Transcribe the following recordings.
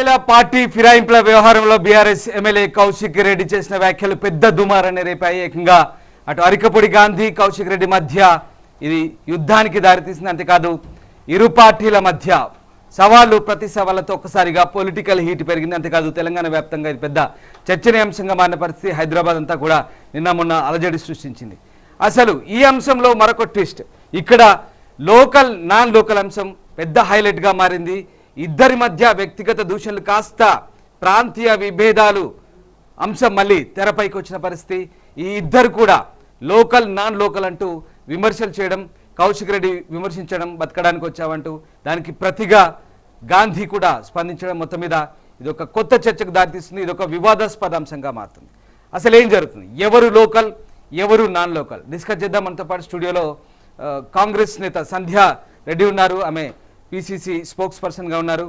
ఎమ్మెల్యేల పార్టీ ఫిరాయింపుల వ్యవహారంలో బీఆర్ఎస్ ఎమ్మెల్యే కౌశిక్ రెడ్డి చేసిన వ్యాఖ్యలు పెద్ద దుమారాన్ని రేపాయి. ఏకంగా అటు అరికపొడి గాంధీ కౌశిక్ రెడ్డి మధ్య ఇది యుద్ధానికి దారితీసింది. అంతేకాదు ఇరు పార్టీల మధ్య సవాళ్లు ప్రతి సవాళ్లతో ఒక్కసారిగా పొలిటికల్ హీట్ పెరిగింది. అంతేకాదు తెలంగాణ వ్యాప్తంగా ఇది పెద్ద చర్చనీయాంశంగా మారిన పరిస్థితి హైదరాబాద్ అంతా కూడా నిన్న మొన్న అలజడి సృష్టించింది. అసలు ఈ అంశంలో మరొక ట్విస్ట్, ఇక్కడ లోకల్ నాన్ లోకల్ అంశం పెద్ద హైలైట్గా మారింది. ఇద్దరి మధ్య వ్యక్తిగత దూషణలు కాస్త ప్రాంతీయ విభేదాలు అంశం మళ్ళీ తెరపైకి వచ్చిన పరిస్థితి. ఈ ఇద్దరు కూడా లోకల్ నాన్ లోకల్ అంటూ విమర్శలు చేయడం, కౌశిక్ రెడ్డి విమర్శించడం, బతకడానికి వచ్చావంటూ దానికి ప్రతిగా గాంధీ కూడా స్పందించడం, మొత్తం మీద ఇది ఒక కొత్త చర్చకు దారితీస్తుంది. ఇది ఒక వివాదాస్పద అంశంగా మారుతుంది. అసలు ఏం జరుగుతుంది, ఎవరు లోకల్ ఎవరు నాన్ లోకల్ డిస్కస్ చేద్దాం. మనతో పాటు స్టూడియోలో కాంగ్రెస్ నేత సంధ్యా రెడ్డి ఉన్నారు. ఆమె పిసిసి స్పోక్స్ పర్సన్గా ఉన్నారు.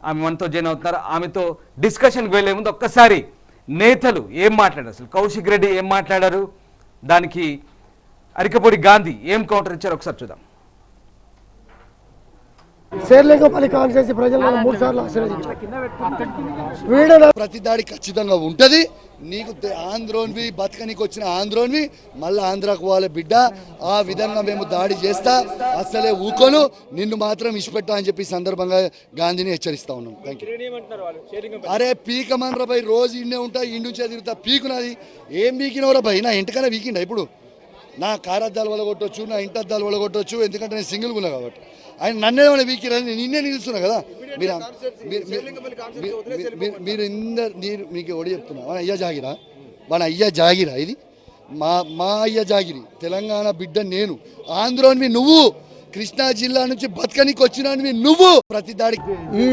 ఆమె మనతో జాయిన్ అవుతున్నారు. ఆమెతో డిస్కషన్కి వెళ్లే ముందు ఒక్కసారి నేతలు ఏం మాట్లాడారు, అసలు కౌశిక్ రెడ్డి ఏం మాట్లాడారు, దానికి అరికపొడి గాంధీ ఏం కౌంటర్ ఇచ్చారు ఒకసారి చూద్దాం. శేర్లింగంపల్లి కాన్స్టిట్యూన్సీ ప్రజలను 3 సార్లు ఆశీర్వదించారు. ప్రతి దాడి ఖచ్చితంగా ఉంటది. నీకు ఆంధ్రోన్వి బతకనికి వచ్చిన ఆంధ్రోన్వి మళ్ళీ ఆంధ్రాకు పోవాలి బిడ్డ. ఆ విధంగా మేము దాడి చేస్తా, అసలే ఊకోను, నిన్ను మాత్రం ఇష్టపెట్టా అని చెప్పి సందర్భంగా గాంధీని హెచ్చరిస్తా ఉన్నాం. Thank you. అరే పీకమనరా భయ్, రోజు ఇండే ఉంటా, ఇండుంచే తిరుగుతా, పీకునది ఏం పీకినవరా భయ్? నా ఇంటికన్నా పీకిండా? ఇప్పుడు నా కారద్దాలు వలగొట్టవచ్చు, నా ఇంటద్దాలు వలగొట్టవచ్చు, ఎందుకంటే నేను సింగిల్గా ఉన్నా కాబట్టి. ఆయన నన్నేమైనా వీకిరని నిన్నే నిలుస్తున్నా కదా. మీరు మీకు ఒడి చెప్తున్నా, మన అయ్యా జాగిరా, మన అయ్యా జాగిరా, ఇది మా అయ్యా జాగిరి. తెలంగాణ బిడ్డ నేను, ఆంధ్రోనివి నువ్వు, కృష్ణా జిల్లా నుంచి బతకనికి వచ్చినవి నువ్వు. ప్రతి దాడికి ఈ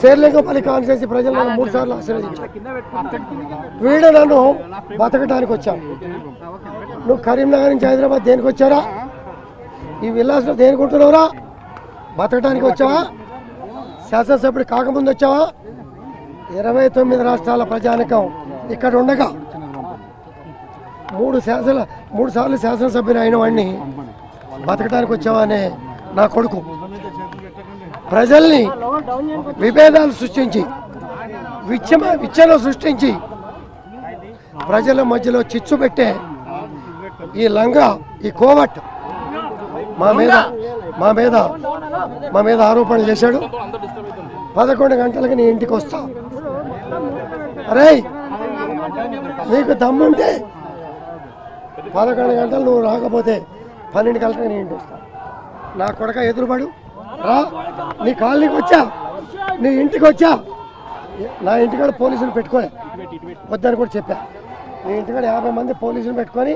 శేర్లింగంపల్లి కాన్స్టిట్యూన్సీ ప్రజలను 3 సార్లు ఆశీర్వదించారు. వీడు నన్ను బతకడానికి వచ్చాను. నువ్వు కరీంనగర్ నుంచి హైదరాబాద్ దేనికి వచ్చారా? ఈ విలాస్లో దేనికుంటున్నావురా? బతకడానికి వచ్చావా? శాసనసభ్యుడు కాకముందు వచ్చావా? 29 రాష్ట్రాల ప్రజానికం ఇక్కడ ఉండగా 3 సార్లు శాసనసభ్యుని అయిన వాడిని బతకడానికి వచ్చావా అనే నా కొడుకు ప్రజల్ని విభేదాలు సృష్టించి విచ్చను సృష్టించి ప్రజల మధ్యలో చిచ్చు పెట్టే ఈ లంగా, ఈ కోవట్ మా మీద ఆరోపణలు చేశాడు. 11 గంటలకి నీ ఇంటికి వస్తా. అరే నీకు దమ్ముంటే 11 గంటలు నువ్వు రాకపోతే 12 గంటలకు నీ ఇంటికి వస్తా. నా కొడక ఎదురుపడు రా, నీ కాలనీకి వచ్చా, నీ ఇంటికి వచ్చా. నా ఇంటికాడ పోలీసులు పెట్టుకోలే, వద్దని కూడా చెప్పా. నీ ఇంటికాడ 50 మంది పోలీసులు పెట్టుకొని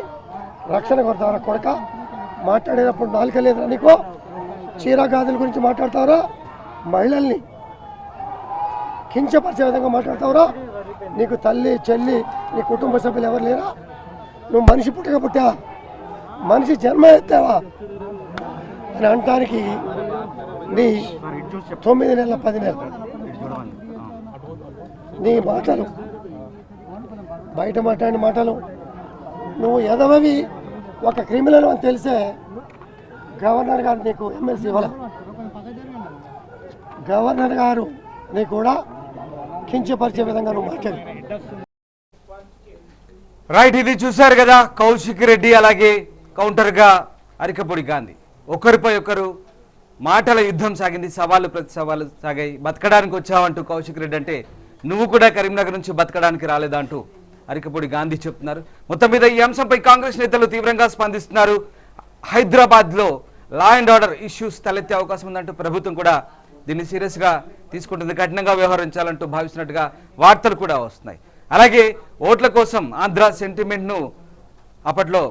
రక్షణ కొడతావరా కొడక? మాట్లాడేటప్పుడు నాలుక లేదురా నీకు? చీర గాజుల గురించి మాట్లాడతావురా? మహిళల్ని కించపరిచే విధంగా మాట్లాడతావురా? నీకు తల్లి చెల్లి నీ కుటుంబ సభ్యులు ఎవరు లేరా? నువ్వు మనిషి పుట్టగా పుట్టావా? మనిషి జన్మ ఎత్తావా అని అనటానికి నీ 9 నెలల 10 నెలలు నీ మాటలు, బయట మాట్లాడిన మాటలు, నువ్వు ఎదవవి ఒక క్రిమినల్ అని తెలిసే గవర్నర్ గారు నీకు ఎమ్మెల్సీ ఇవ్వాలి. గవర్నర్ గారు నీకు కూడా కించపరిచే విధంగా నువ్వు మాట్లాడు. రైట్, ఇది చూశారు కదా కౌశిక్ రెడ్డి, అలాగే కౌంటర్గా అరికపొడి గాంధీ. ఒకరిపై ఒకరు మాటల యుద్ధం సాగింది, సవాళ్ళు ప్రతి సవాళ్ళు సాగాయి. బతకడానికి వచ్చావంటూ కౌశిక్ రెడ్డి అంటే, నువ్వు కూడా కరీంనగర్ నుంచి బతకడానికి రాలేదా అంటూ అరికపొడి గాంధీ చెప్తున్నారు. మొత్తం మీద ఈ అంశంపై కాంగ్రెస్ నేతలు తీవ్రంగా స్పందిస్తున్నారు. హైదరాబాద్లో లా అండ్ ఆర్డర్ ఇష్యూస్ తలెత్తే అవకాశం ఉందంటూ ప్రభుత్వం కూడా దీన్ని సీరియస్గా తీసుకుంటుంది, కఠినంగా వ్యవహరించాలంటూ భావిస్తున్నట్టుగా వార్తలు కూడా వస్తున్నాయి. అలాగే ఓట్ల కోసం ఆంధ్ర సెంటిమెంట్ను అప్పట్లో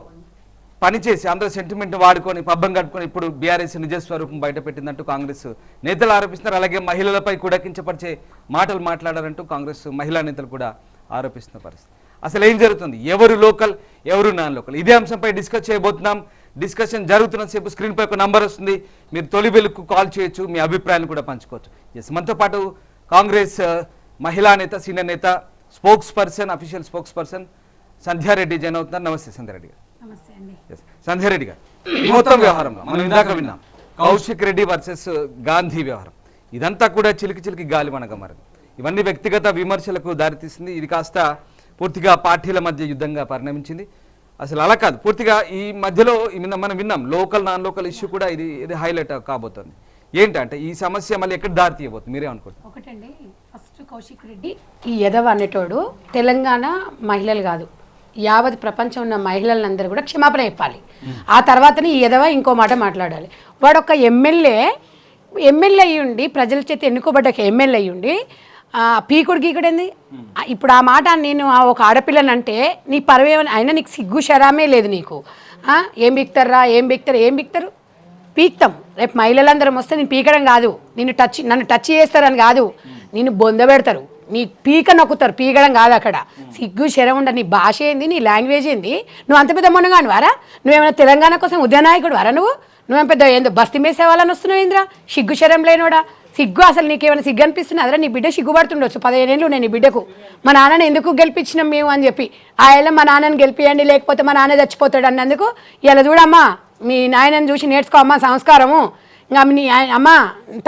పనిచేసి ఆంధ్ర సెంటిమెంట్ను వాడుకొని పబ్బం కట్టుకొని ఇప్పుడు బీఆర్ఎస్ నిజస్వరూపం బయటపెట్టిందంటూ కాంగ్రెస్ నేతలు ఆరోపిస్తున్నారు. అలాగే మహిళలపై కూడా కించపరిచే మాటలు మాట్లాడారంటూ కాంగ్రెస్ మహిళా నేతలు కూడా ఆరోపిస్తున్న పరిస్థితి. అసలు ఏం జరుగుతుంది, ఎవరు లోకల్ ఎవరు నాన్ లోకల్, ఇదే అంశంపై డిస్కస్ చేయబోతున్నాం. డిస్కషన్ జరుగుతున్నసేపు స్క్రీన్పై ఒక నంబర్ వస్తుంది, మీరు తొలి వెలుగుకు కాల్ చేయొచ్చు, మీ అభిప్రాయాన్ని కూడా పంచుకోవచ్చు. ఎస్, మనతో పాటు కాంగ్రెస్ మహిళా నేత, సీనియర్ నేత, spokes person, official spokes person Sandhya Reddy join అవుతున్నారు. నమస్తే సంధ్యారెడ్డి గారు. సంధ్యారెడ్డి గారు, ఈ మొత్తం వ్యవహారంలో మనం ఇందాక విన్నాం కౌశిక్ రెడ్డి వర్సెస్ గాంధీ వ్యవహారం. ఇదంతా కూడా చిలికి చిలికి గాలి మనగా మారింది. ఇవన్నీ వ్యక్తిగత విమర్శలకు దారితీసింది. ఇది కాస్త పూర్తిగా పార్టీల మధ్య యుద్ధంగా పరిణమించింది. అసలు అలా కాదు, పూర్తిగా ఈ మధ్యలో మనం విన్నాం లోకల్ నాన్ లోకల్ ఇష్యూ కూడా ఇది హైలైట్ కాబోతుంది. ఏంటంటే ఈ సమస్య మళ్ళీ ఎక్కడ దారి తీయబోతుంది మీరే అనుకుంటారు? ఒకటండి, ఫస్ట్ కౌశిక్ రెడ్డి ఈ ఎదవ అనేటోడు తెలంగాణ మహిళలు కాదు, యావత్ ప్రపంచం ఉన్న మహిళలందరూ కూడా క్షమాపణ చెప్పాలి. ఆ తర్వాతనే ఈ ఎదవ ఇంకో మాట మాట్లాడాలి. వాడు ఒక ఎమ్మెల్యే అయ్యుండి ప్రజల చేత ఎన్నుకోబడ్డ ఎమ్మెల్యే అయ్యుండి పీకుడు గీకుడేంది? ఇప్పుడు ఆ మాట నేను ఒక ఆడపిల్లనంటే నీ పరవేమని అయినా నీకు సిగ్గు శరామే లేదు నీకు. ఏం బిక్తారా ఏం బిక్తారు? పీక్తాం. రేపు మహిళలందరం వస్తే నేను పీకడం కాదు, నన్ను టచ్ చేస్తారని కాదు, నిన్ను బొందబెడతారు, నీ పీక నొక్కుతారు, పీకడం కాదు. అక్కడ సిగ్గు శరం ఉండ. నీ భాష ఏంది, నీ లాంగ్వేజ్ ఏంది? నువ్వు అంత పెద్ద మొన్నగాని వారా? నువ్వేమైనా తెలంగాణ కోసం ఉద్యనాయకుడు వారా? నువ్వేం పెద్ద ఏందో బస్తీ మేసేవాళ్ళని వస్తున్నావు ఏంద్రా? సిగ్గు శరం లేనోడా? సిగ్గు అసలు నీకేమైనా సిగ్గు అనిపిస్తుంది? అదే నీ బిడ్డ సిగ్గుపడుతుండొచ్చు. 15 ఏళ్ళు నేను నీ బిడ్డకు మా నాన్నని ఎందుకు గెలిపించినాం మేము అని చెప్పి, ఆ ఏళ్ళ మా నాన్నని గెలిపియండి లేకపోతే మా నాన్న చచ్చిపోతాడు అన్నందుకు ఇలా చూడమ్మా మీ నాయనని చూసి నేర్చుకో అమ్మ సంస్కారము. ఇంకా నీ అమ్మ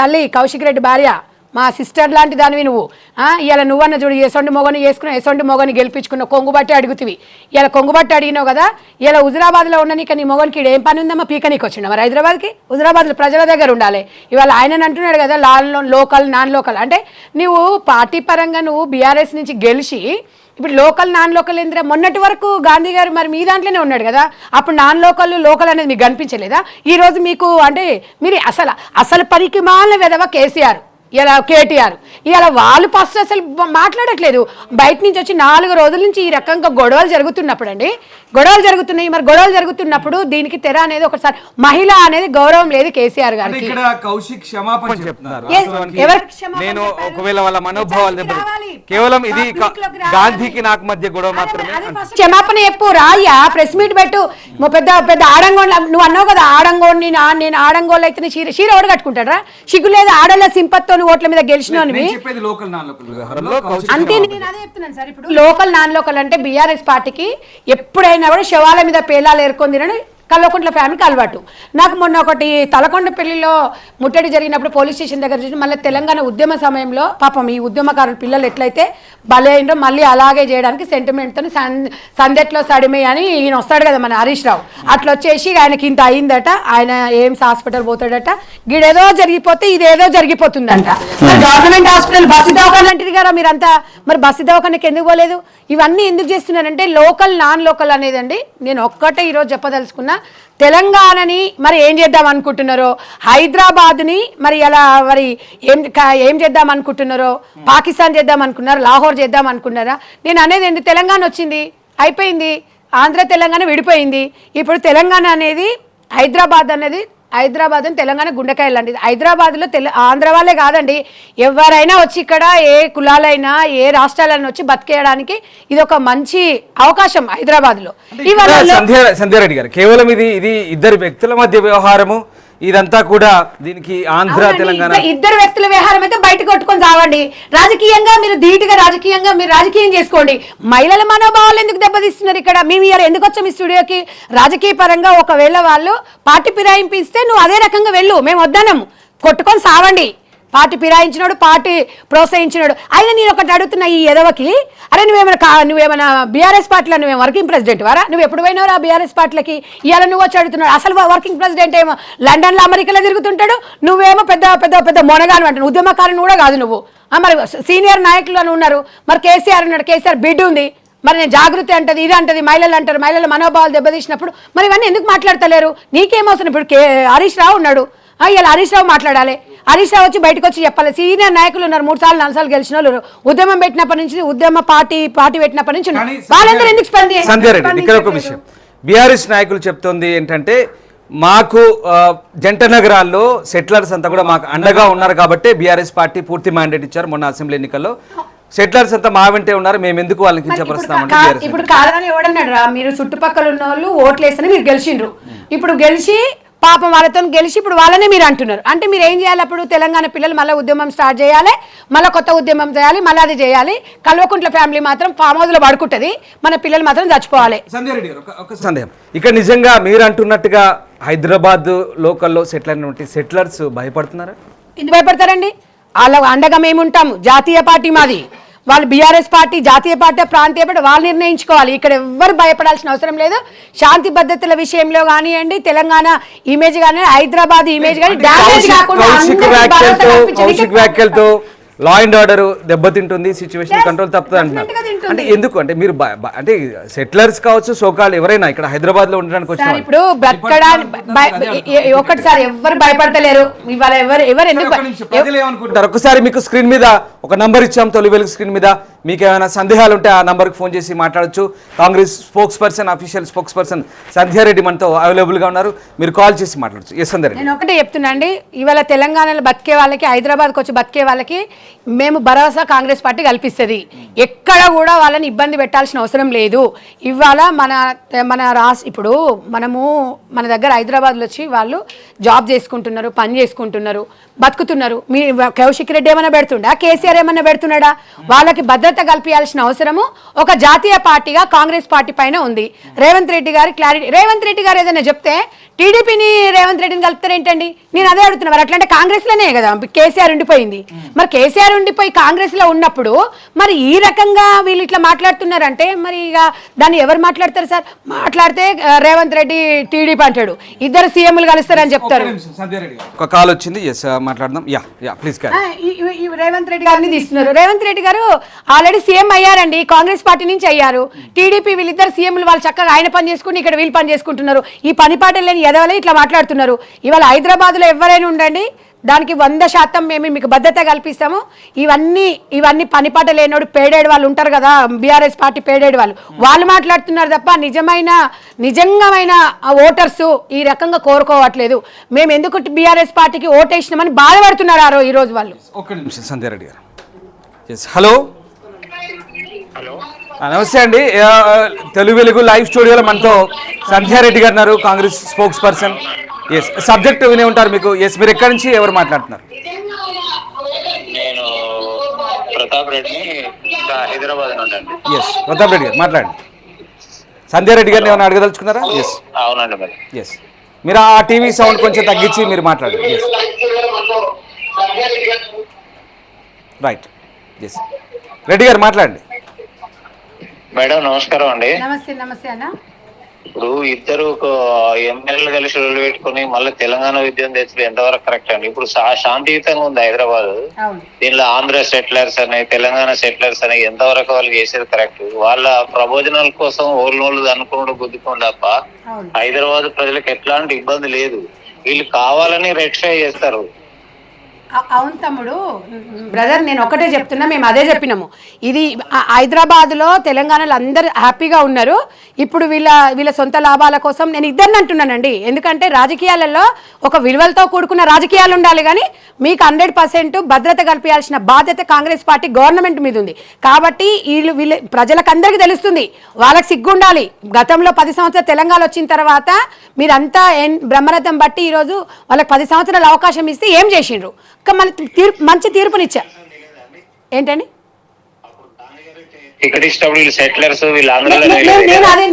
తల్లి కౌశిక్ రెడ్డి భార్య మా సిస్టర్ లాంటి దానివి నువ్వు. ఇలా నువ్వన్న చూడు ఎసొంటి మొగని వేసుకున్నావు, ఎసొంటి మొగని గెలిపించుకున్నావు, కొంగుబట్టి అడుగుతివి. ఇలా కొంగుబట్టి అడిగినావు కదా, ఇలా హుజురాబాద్లో ఉన్న నీకు నీ మొగనికి ఏం పని ఉందమ్మా? పీకనీకి వచ్చిండా మరి హైదరాబాద్కి? హుజురాబాద్లో ప్రజల దగ్గర ఉండాలి. ఇవాళ ఆయన అంటున్నాడు కదా లోకల్ నాన్ లోకల్ అంటే నువ్వు పార్టీ పరంగా నువ్వు బీఆర్ఎస్ నుంచి గెలిచి ఇప్పుడు లోకల్ నాన్ లోకల్ ఏంద్రా? మొన్నటి వరకు గాంధీ గారు మరి మీ దాంట్లోనే ఉన్నాడు కదా, అప్పుడు నాన్ లోకల్ అనేది మీకు కనిపించలేదా? ఈరోజు మీకు అంటే మీరు అసలు పనికి మాలిన వెధవ కేసీఆర్, ఇలా కేటీఆర్, ఇలా వాళ్ళు ఫస్ట్ అసలు మాట్లాడట్లేదు. బయట నుంచి వచ్చి 4 రోజుల నుంచి ఈ రకంగా గొడవలు జరుగుతున్నప్పుడు అండి, గొడవలు జరుగుతున్నాయి. మరి గొడవలు జరుగుతున్నప్పుడు దీనికి తెర అనేది ఒకసారి మహిళ అనేది గౌరవం లేదు కేసీఆర్ గారికి. ఇక్కడ కౌశిక్ క్షమాపణ చెప్తున్నారు. నేను ఒకవేళ వాళ్ళ మనోభావాలు కేవలం ఇది గాంధీకి నాకు మధ్య గొడవ మాత్రమే. క్షమాపణ చెప్పు రాయ్యా, ప్రెస్ మీట్ పెట్టు. పెద్ద పెద్ద ఆడంగోళ్ళ నువ్వు అన్నావు కదా, ఆడంగోడిని నేను ఆడంగోళ్ళు అయితే చీర ఓడి కట్టుకుంటాడా? సిగ్గు లేదు ఆడోళ్ళ సింపత్తో ఓట్ల మీద గెలిచిన అంటే నేను అదే చెప్తున్నాను సార్. ఇప్పుడు లోకల్ నాన్ లోకల్ అంటే బీఆర్ఎస్ పార్టీకి ఎప్పుడైనా కూడా శవాల మీద పేలాలు ఏరుకొని తినడం కల్వకుంట్ల ఫ్యామిలీకి అలవాటు. నాకు మొన్న ఒకటి తలకొండపల్లిలో ముట్టడి జరిగినప్పుడు పోలీస్ స్టేషన్ దగ్గర చూసి మళ్ళీ తెలంగాణ ఉద్యమ సమయంలో పాపం ఈ ఉద్యమకారుల పిల్లలు ఎట్లయితే బలి అయిందో మళ్ళీ అలాగే చేయడానికి సెంటిమెంట్తో సందెట్లో సడిమే అని ఈయన వస్తాడు కదా మన హరీష్ రావు, అట్లా వచ్చేసి ఆయనకి ఇంత అయిందట, ఆయన ఎయిమ్స్ హాస్పిటల్ పోతాడట, గిడేదో జరిగిపోతే ఇదేదో జరిగిపోతుందంట. గవర్నమెంట్ హాస్పిటల్ బస్సు దవాఖాన అంటారు కదా మీరంతా, మరి బస్సు దవాఖానకి ఎందుకు పోలేదు? ఇవన్నీ ఎందుకు చేస్తున్నారంటే లోకల్ నాన్ లోకల్ అనేదండి. నేను ఒక్కటే ఈరోజు చెప్పదలుచుకున్నా, తెలంగాణని మరి ఏం చేద్దాం అనుకుంటున్నారో, హైదరాబాద్ని మరి ఎలా మరి ఏం చేద్దాం అనుకుంటున్నారో, పాకిస్తాన్ చేద్దాం అనుకున్నారా, లాహోర్ చేద్దాం అనుకున్నారా? నేను అనేది ఏంటి, తెలంగాణ వచ్చింది అయిపోయింది, ఆంధ్ర తెలంగాణ విడిపోయింది. ఇప్పుడు తెలంగాణ అనేది హైదరాబాద్ అనేది హైదరాబాద్ అని తెలంగాణ గుండెకాయలు అండి. హైదరాబాద్లో ఆంధ్ర వాళ్ళే కాదండి, ఎవరైనా వచ్చి ఇక్కడ ఏ కులాలైనా ఏ రాష్ట్రాలైనా వచ్చి బతికేయడానికి ఇది ఒక మంచి అవకాశం హైదరాబాద్లో. సంధ్యారెడ్డి గారు, కేవలం ఇది ఇద్దరు వ్యక్తుల మధ్య వ్యవహారము, ఇదంతా కూడా దీనికి ఆంధ్ర తెలంగాణ ఇద్దరు వ్యక్తుల వ్యవహారం అయితే బయట కొట్టుకొని చావండి. రాజకీయంగా మీరు ధీటుగా మీరు రాజకీయం చేసుకోండి. మహిళల మనోభావాలు ఎందుకు దెబ్బతీస్తున్నారు? ఇక్కడ మేము ఇవాళ ఎందుకు వచ్చాం ఈ స్టూడియోకి? రాజకీయ పరంగా ఒకవేళ వాళ్ళు పార్టీ ఫిరాయింపు ఇస్తే నువ్వు అదే రకంగా వెళ్ళు, మేము వద్దనము, కొట్టుకొని సావండి. Party ఫిరాయించినాడు, party ప్రోత్సహించినాడు. అయినా నేను ఒకటి అడుగుతున్నా ఈ ఎదవకి, అరే నువ్వేమైనా బీఆర్ఎస్ పార్టీలో నువ్వేమో వర్కింగ్ ప్రెసిడెంట్ వారా? నువ్వు ఎప్పుడు పోయినావు ఆ బీఆర్ఎస్ పార్టీలకి? ఇవాళ నువ్వు వచ్చి అడుగుతున్నాడు. అసలు వర్కింగ్ ప్రెసిడెంట్ ఏమో లండన్లో అమెరికాలో తిరుగుతుంటాడు, నువ్వేమో పెద్ద పెద్ద పెద్ద మొనగాను అంటాను. ఉద్యమకారుని కూడా కాదు నువ్వు. మరి సీనియర్ నాయకులు అని ఉన్నారు, మరి కేసీఆర్ ఉన్నాడు, కేసీఆర్ బిడ్డ ఉంది, మరి నేను జాగృతి అంటది ఇది అంటది, మహిళలు అంటారు, మహిళల మనోభావాలు దెబ్బతీసినప్పుడు మరి ఇవన్నీ ఎందుకు మాట్లాడతలేరు? నీకేమవుతుంది? ఇప్పుడు హరీష్ రావు ఉన్నాడు, ఇలా హరీష్ రావు మాట్లాడాలి, హరీష్ రావు వచ్చి బయటకు వచ్చి చెప్పాలి. సీనియర్ నాయకులు ఉన్నారు, 3 సార్లు 4 సార్లు గెలిచిన వాళ్ళు, ఉద్యమం పెట్టినప్పటి నుంచి ఉద్యమ పార్టీ పెట్టినప్పటి నుంచి వాళ్ళందరూ ఎందుకు సంధ్యారెడ్డి ఇక్కడ ఒక విషయం బీఆర్ఎస్ నాయకులు చెప్తోంది ఏంటంటే, మాకు జంట నగరాల్లో సెటిలర్స్ అంతా కూడా మాకు అండగా ఉన్నారు కాబట్టి బీఆర్ఎస్ పార్టీ పూర్తి మ్యాండేట్ ఇచ్చారు మొన్న అసెంబ్లీ ఎన్నికల్లో. సెటిలర్స్ అంతా మా వెంటే ఉన్నారు, మేము ఎందుకు వాళ్ళని కించపరుస్తామంటే ఇప్పుడు కాదని ఎవడన్నాడు రా? మీరు చుట్టుపక్కల ఉన్న వాళ్ళు ఓట్లు వేస్తేనే మీరు గెలిచిండ్రు, ఇప్పుడు గెలిచి పాపం వాళ్ళతో గెలిచి ఇప్పుడు వాళ్ళనే మీరు అంటున్నారు. అంటే మీరు ఏం చేయాలి? అప్పుడు తెలంగాణ పిల్లలు మళ్ళీ ఉద్యమం స్టార్ట్ చేయాలి, మళ్ళీ కొత్త ఉద్యమం చేయాలి, మళ్ళీ అది చేయాలి. కల్వకుంట్ల ఫ్యామిలీ మాత్రం ఫామ్ హౌస్లో పడుకుంటుంది, మన పిల్లలు మాత్రం చచ్చిపోవాలి. సంధ్యారెడ్డి గారు ఒక సందేహం, ఇక్కడ నిజంగా మీరు అంటున్నట్టుగా హైదరాబాద్ లోకల్లో సెటిల్ అయినటువంటి సెటిలర్స్ భయపడుతున్నారా? ఎందుకు భయపడతారండి? వాళ్ళ అండగా మేము ఉంటాము. జాతీయ పార్టీ మాది, వాళ్ళు బీఆర్ఎస్ పార్టీ జాతీయ పార్టీ ప్రాంతీయ పార్టీ వాళ్ళు నిర్ణయించుకోవాలి. ఇక్కడ ఎవ్వరు భయపడాల్సిన అవసరం లేదు. శాంతి భద్రతల విషయంలో కానివ్వండి, తెలంగాణ ఇమేజ్ కానీ, హైదరాబాద్ ఇమేజ్ కానీ డ్యామేజ్ కాకుండా కౌశిక్ వ్యాఖ్యలతో లా అండ్ ఆర్డర్ దెబ్బతింటుంది, సిచ్యువేషన్ కంట్రోల్ తప్పుతుంది అంటున్నారు. అంటే ఎందుకు అంటే మీరు అంటే సెటిలర్స్ కావచ్చు, సోకాళ్ళు ఎవరైనా ఇక్కడ హైదరాబాద్ లో ఉండడానికి వచ్చిన ఇప్పుడు ఒకటిసారి ఎవరు భయపడతలేరు ఇవాళ. ఎవరు ఎందుకు ఏమనుకుంటారు? ఒకసారి మీకు స్క్రీన్ మీద ఒక నంబర్ ఇచ్చాం, తొలి వెలుగు స్క్రీన్ మీద. మీకు ఏమైనా సందేహాలు ఉంటే ఆ నంబర్కి ఫోన్ చేసి మాట్లాడచ్చు. Congress spokes person, official spokes person Sandhya Reddy మనతో అవైలబుల్గా ఉన్నారు, మీరు కాల్ చేసి మాట్లాడచ్చు. ఎస్ సంధ్యారెడ్డి, నేను ఒకటే చెప్తున్నా అండి, ఇవాళ తెలంగాణలో బతికే వాళ్ళకి, హైదరాబాద్కి వచ్చి బతికే వాళ్ళకి మేము భరోసా కాంగ్రెస్ పార్టీ కల్పిస్తుంది. ఎక్కడ కూడా వాళ్ళని ఇబ్బంది పెట్టాల్సిన అవసరం లేదు. ఇవాళ మన ఇప్పుడు మన దగ్గర హైదరాబాద్లో వచ్చి వాళ్ళు జాబ్ చేసుకుంటున్నారు, పని చేసుకుంటున్నారు, బతుకుతున్నారు. మీ కౌశిక్ రెడ్డి ఏమైనా పెడుతుండా, కేసీఆర్ ఏమైనా పెడుతున్నాడా? వాళ్ళకి భద్రత కల్పించాల్సిన అవసరము ఒక జాతీయ పార్టీగా కాంగ్రెస్ పార్టీ పైన ఉంది. రేవంత్ రెడ్డి గారి క్లారిటీ, రేవంత్ రెడ్డి గారు ఏదైనా చెప్తే టీడీపీని రేవంత్ రెడ్డిని కలుపుతారేంటండి? నేను అదే అడుగుతున్నా. మరి అట్లంటే కాంగ్రెస్లోనే కదా కేసీఆర్ ఉండిపోయింది. మరి కేసీఆర్ ఉండిపోయి కాంగ్రెస్లో ఉన్నప్పుడు మరి ఈ రకంగా వీళ్ళు ఇట్లా మాట్లాడుతున్నారంటే మరి ఇక దాన్ని ఎవరు మాట్లాడతారు సార్? మాట్లాడితే రేవంత్ రెడ్డి టీడీపీ అంటాడు, ఇద్దరు సీఎంలు కలుస్తారని చెప్తారు. ఒక కాల్ వచ్చింది, ఎస్ మాట్లాడదాం. Yeah please. రేవంత్ రెడ్డి గారిని తీస్తున్నారు. రేవంత్ రెడ్డి గారు ఆల్రెడీ సీఎం అయ్యారండి, కాంగ్రెస్ పార్టీ నుంచి అయ్యారు. టీడీపీ వీళ్ళిద్దరు సీఎంలు వాళ్ళు చక్కగా ఆయన పని చేసుకుని ఇక్కడ వీళ్ళు పని చేసుకుంటున్నారు. ఈ పని పాటలు లేని ఎదవలే ఇట్లా మాట్లాడుతున్నారు. ఇవాళ హైదరాబాద్లో ఎవరైనా ఉండండి, దానికి 100% మేము మీకు భద్రత కల్పిస్తాము. ఇవన్నీ పనిపాట లేనోడు పేడేడు వాళ్ళు ఉంటారు కదా, బీఆర్ఎస్ పార్టీ పేడేడు వాళ్ళు మాట్లాడుతున్నారు తప్ప నిజంగా ఓటర్స్ ఈ రకంగా కోరుకోవట్లేదు. మేము ఎందుకు బీఆర్ఎస్ పార్టీకి ఓటేసినామని బాధపడుతున్నారు ఈ రోజు వాళ్ళు. ఒక్క నిమిషం సంధ్యారెడ్డి గారు. హలో నమస్తే అండి, తెలుగు వెలుగు లైవ్ స్టూడియోలో మనతో సంధ్యారెడ్డి గారు ఉన్నారు, Congress spokesperson. Yes subject వినే ఉంటారు మీకు. ఎస్ మీరు ఎక్కడి నుంచి ఎవరు మాట్లాడుతున్నారు? నేను ప్రతాప్ రెడ్డి, హైదరాబాద్ నుండి. ఎస్ ప్రతాప్ రెడ్డి గారు మాట్లాడండి. సంధ్యారెడ్డి గారిని ఏమైనా అడగదలుచుకున్నారా? ఎస్ అవునండి మరి. ఎస్ మీరు ఆ టీవీ సౌండ్ కొంచెం తగ్గించి మీరు మాట్లాడండి. Yes right. ఎస్ రెడ్డి గారు మాట్లాడండి. మేడం నమస్కారం అండి. నమస్తే అన్న. ఇప్పుడు ఇద్దరు ఎమ్మెల్యేలు కలిసి రోజులు పెట్టుకుని మళ్ళీ తెలంగాణ విద్యను తెచ్చి ఎంతవరకు కరెక్ట్ అండి? ఇప్పుడు శాంతియుతంగా ఉంది హైదరాబాద్, దీనిలో ఆంధ్ర సెటిలర్స్ అని, తెలంగాణ సెటిలర్స్ అని ఎంతవరకు వాళ్ళు చేసేది కరెక్ట్? వాళ్ళ ప్రబోజనాల కోసం ఓళ్ళు అనుకోవడం గుద్దుకోండి తప్ప హైదరాబాద్ ప్రజలకు ఎట్లాంటి ఇబ్బంది లేదు. వీళ్ళు కావాలని రెక్టిఫై చేస్తారు. అవును తమ్ముడు, బ్రదర్ నేను ఒకటే చెప్తున్నా, మేము అదే చెప్పినాము. ఇది హైదరాబాద్లో తెలంగాణలో అందరు హ్యాపీగా ఉన్నారు. ఇప్పుడు వీళ్ళ సొంత లాభాల కోసం నేను ఇద్దరిని అంటున్నానండి. ఎందుకంటే రాజకీయాలలో ఒక విలువలతో కూడుకున్న రాజకీయాలు ఉండాలి, కానీ మీకు 100% భద్రత కల్పించాల్సిన బాధ్యత కాంగ్రెస్ పార్టీ గవర్నమెంట్ మీద ఉంది. కాబట్టి వీళ్ళు ప్రజలకు అందరికీ తెలుస్తుంది, వాళ్ళకి సిగ్గుండాలి. గతంలో 10 సంవత్సరాలు తెలంగాణ వచ్చిన తర్వాత మీరంతా బ్రహ్మరథం బట్టి ఈరోజు వాళ్ళకి 10 సంవత్సరాల అవకాశం ఇస్తే ఏం చేసిండ్రు? మంచి తీర్పునిచ్చా ఏంటండి?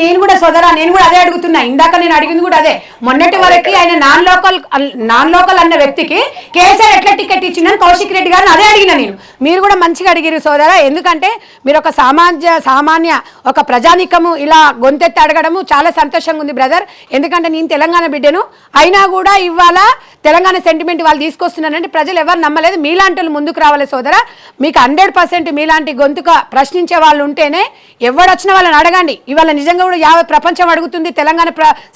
నేను కూడా సోదరా, నేను కూడా అదే అడుగుతున్నా. ఇందాక నేను అడిగింది కూడా అదే. మొన్నటి వరకు ఆయన నాన్ లోకల్ అన్న వ్యక్తికి కేసీఆర్ ఎట్లా టికెట్ ఇచ్చిందని కౌశిక్ రెడ్డి గారిని అదే అడిగిన నేను. మీరు కూడా మంచిగా అడిగిరు సోదరా, ఎందుకంటే మీరు ఒక సామాన్య ఒక ప్రజానికము ఇలా గొంతెత్తి అడగడము చాలా సంతోషంగా ఉంది బ్రదర్. ఎందుకంటే నేను తెలంగాణ బిడ్డను అయినా కూడా ఇవాళ తెలంగాణ సెంటిమెంట్ వాళ్ళు తీసుకొస్తున్నారంటే ప్రజలు ఎవరు నమ్మలేదు. మీలాంటి వాళ్ళు ముందుకు రావాలి సోదరా. మీకు 100% మీలాంటి గొంతుగా ప్రశ్నించే వాళ్ళు ఉంటేనే ఎవడొచ్చిన వాళ్ళని అడగండి. ఇవాళ నిజంగా కూడా యావత్ ప్రపంచం అడుగుతుంది, తెలంగాణ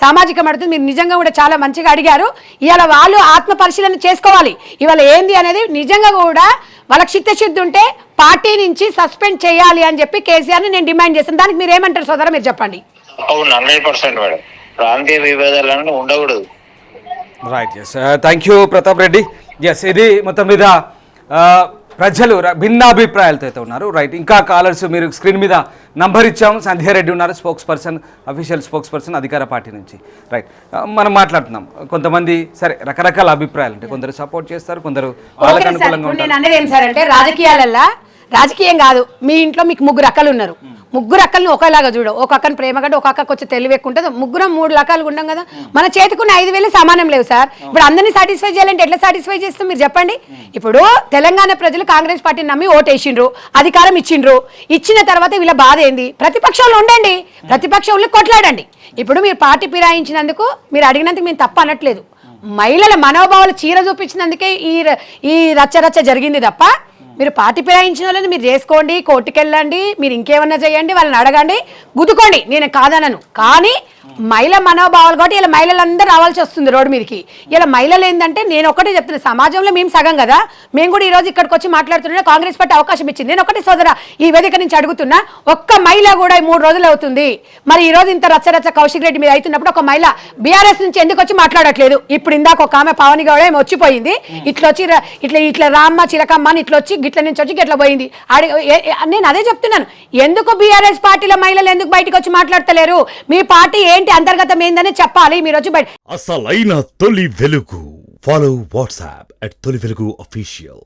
సామాజికం అడుగుతుంది. మీరు నిజంగా కూడా చాలా మంచిగా అడిగారు. ఇవాళ వాళ్ళు ఆత్మ పరిశీలన చేసుకోవాలి. ఇవాళ ఏంది అనేది నిజంగా కూడా వాళ్ళకి చిత్తశుద్ధి ఉంటే పార్టీ నుంచి సస్పెండ్ చేయాలి అని చెప్పి కేసీఆర్ని నేను డిమాండ్ చేస్తాను. దానికి మీరు ఏమంటారు సోదరా, మీరు చెప్పండి. అవును 100% మేడం, ప్రాంతీయ విభేదాలను ఉండకూడదు. Right. Yes thank you Pratap Reddy. Yes ఇది మొత్తం మీద ప్రజలు భిన్నాభిప్రాయాలతో అయితే ఉన్నారు. రైట్, ఇంకా కాలర్స్ మీరు స్క్రీన్ మీద నంబర్ ఇచ్చాము. సంధ్యారెడ్డి ఉన్నారు, spokes person, official spokes person అధికార పార్టీ నుంచి. రైట్, మనం మాట్లాడుతున్నాం. కొంతమంది సరే రకరకాల అభిప్రాయాలు ఉంటాయి, కొందరు సపోర్ట్ చేస్తారు, కొందరు వాళ్ళకి అనుకూలంగా ఉంటారు. నేను అనేది ఏం సార్ అంటే రాజకీయాలల్లో రాజకీయం కాదు. మీ ఇంట్లో మీకు 3 అక్కలు ఉన్నారు, ముగ్గురు అక్కల్ని ఒకేలాగా చూడవు. ఒక అక్కని ప్రేమగడ్డ, ఒక అక్కకు వచ్చి తెలివి ఎక్కువ ఉంటుంది. ముగ్గురం 3 రకాలుగా ఉండం కదా. మన చేతికున్న 5,000 సమానం లేవు సార్. ఇప్పుడు అందరినీ సాటిస్ఫై చేయాలంటే ఎట్లా సాటిస్ఫై చేస్తాం మీరు చెప్పండి. ఇప్పుడు తెలంగాణ ప్రజలు కాంగ్రెస్ పార్టీని నమ్మి ఓటేసిండ్రు, అధికారం ఇచ్చిండ్రు. ఇచ్చిన తర్వాత వీళ్ళ బాధ ఏంది? ప్రతిపక్షంలో ఉండండి, ప్రతిపక్షంలో కొట్లాడండి. ఇప్పుడు మీరు పార్టీ ఫిరాయించినందుకు మీరు అడిగినందుకు మేము తప్ప అనట్లేదు. మహిళల మనోభావాలు చీర చూపించినందుకే ఈ రచ్చ జరిగింది తప్ప మీరు పార్టీ ఫిరాయించిన వాళ్ళని మీరు చేసుకోండి, కోర్టుకెళ్ళండి, మీరు ఇంకేమన్నా చేయండి, వాళ్ళని అడగండి, గుద్దుకోండి, నేను కాదనను. కానీ మహిళ మనోభావాలు కాబట్టి ఇలా మహిళలందరూ రావాల్సి వస్తుంది రోడ్డు మీదకి. ఇలా మహిళలు ఏంటంటే నేను ఒకటే చెప్తున్నా, సమాజంలో మేము సగం కదా. మేము కూడా ఈరోజు ఇక్కడికి వచ్చి మాట్లాడుతున్నా, కాంగ్రెస్ పార్టీ అవకాశం ఇచ్చింది. నేను ఒకటి సోదరా ఈ వేదిక నుంచి అడుగుతున్నా, ఒక్క మహిళ కూడా 3 రోజులు అవుతుంది. మరి ఈ రోజు ఇంత రచ్చ కౌశిక్ రెడ్డి మీద అవుతున్నప్పుడు ఒక మహిళ బీఆర్ఎస్ నుంచి ఎందుకు వచ్చి మాట్లాడట్లేదు? ఇప్పుడు ఇందాక ఒక ఆమె పావని గౌడ ఏమో వచ్చిపోయింది, ఇట్లా రామ్మ చిలకమ్మ అని ఇట్లా వచ్చి గిట్ల నుంచి వచ్చి గిట్ల పోయింది. నేను అదే చెప్తున్నాను, ఎందుకు బీఆర్ఎస్ పార్టీల మహిళలు ఎందుకు బయటకు వచ్చి మాట్లాడతలేరు? మీ పార్టీ ఏంటి అంతర్గతం ఏందని చెప్పాలి. మీరు వచ్చి బయట అసలైన తొలి వెలుగు. ఫాలో వాట్సాప్ @తొలి వెలుగు official.